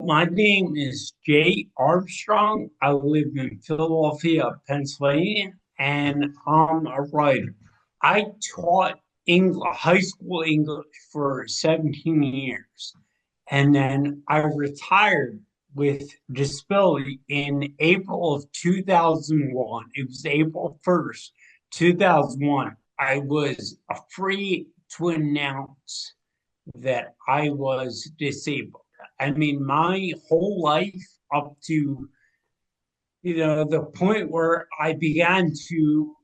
My name is Jay Armstrong. I live in Philadelphia, Pennsylvania, and I'm a writer. I taught English, high school English for 17 years, and then I retired with disability in April of 2001. It was April 1st, 2001. I was free to announce that I was disabled. I mean, my whole life up to, the point where I began to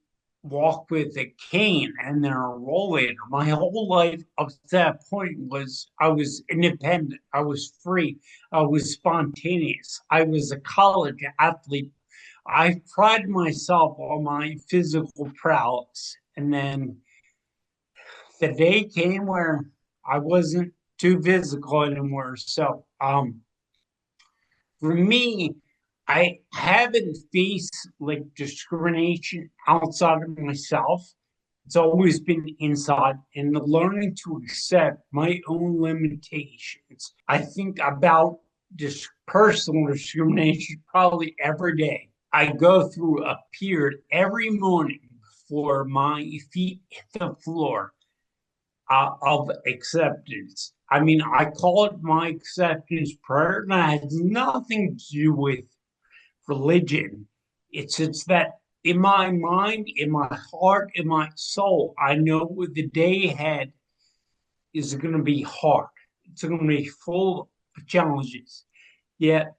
walk with a cane and then a rollator. My whole life up to that point was I was independent. I was free. I was spontaneous. I was a college athlete. I pride myself on my physical prowess. And then the day came where I wasn't too physical anymore. So for me, I haven't faced like discrimination outside of myself. It's always been inside and learning to accept my own limitations. I think about this personal discrimination probably every day. I go through a period every morning before my feet hit the floor of acceptance. I mean, I call it my acceptance prayer, and it has nothing to do with religion. It's that in my mind, in my heart, in my soul, I know the day ahead is going to be hard. It's going to be full of challenges. Yet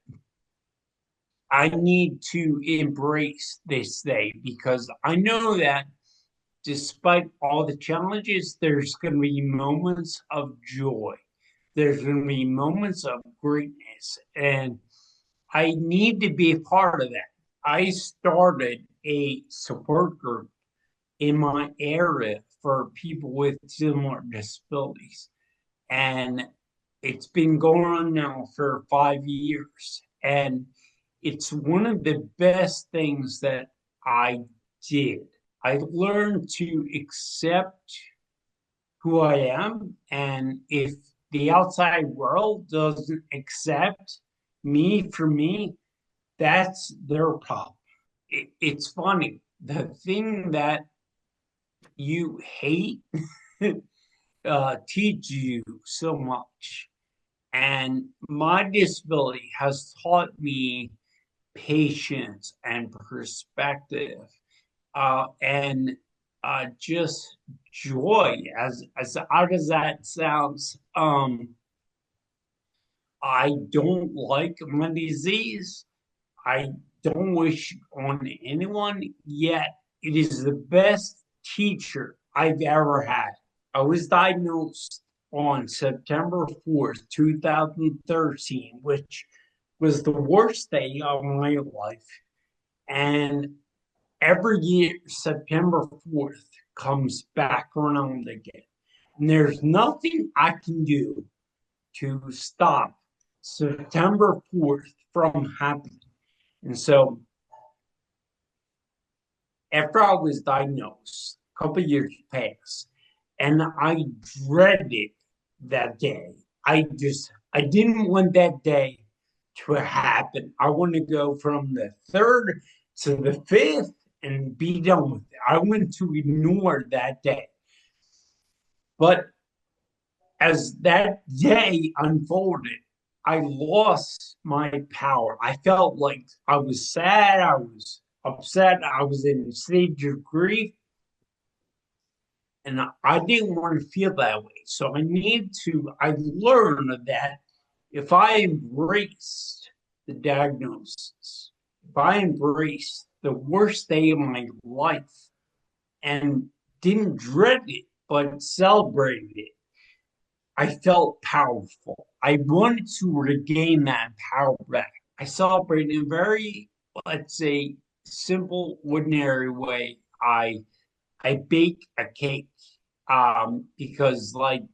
I need to embrace this day because I know that despite all the challenges, there's going to be moments of joy. There's going to be moments of greatness. And I need to be a part of that. I started a support group in my area for people with similar disabilities. And it's been going on now for 5 years. And it's one of the best things that I did. I learned to accept who I am. And if the outside world doesn't accept me for me, that's their problem. It's funny. The thing that you hate teaches you so much. And my disability has taught me patience and perspective and just joy. As odd as that sounds, I don't like my disease. I don't wish on anyone, yet it is the best teacher I've ever had. I was diagnosed on September 4th, 2013, which was the worst day of my life. And every year, September 4th comes back around again. And there's nothing I can do to stop September 4th from happening. And so after I was diagnosed, a couple of years passed, and I dreaded that day. I didn't want that day to happen. I want to go from the 3rd to the 5th and be done with it. I want to ignore that day. But as that day unfolded, I lost my power. I felt like I was sad, I was upset, I was in a stage of grief, and I didn't want to feel that way. So I learned that if I embraced the diagnosis, if I embraced the worst day of my life and didn't dread it, but celebrated it, I felt powerful. I wanted to regain that power back. I celebrate in a very, let's say, simple, ordinary way. I bake a cake because, like,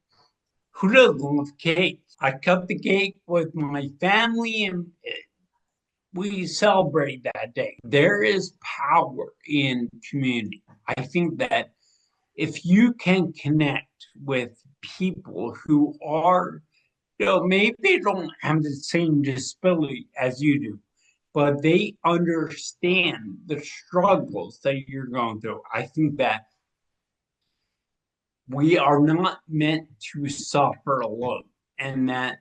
who doesn't love cake? I cut the cake with my family and we celebrate that day. There is power in community. I think that if you can connect with people who are maybe they don't have the same disability as you do, but they understand the struggles that you're going through. I think that we are not meant to suffer alone, and that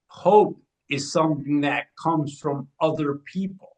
hope is something that comes from other people.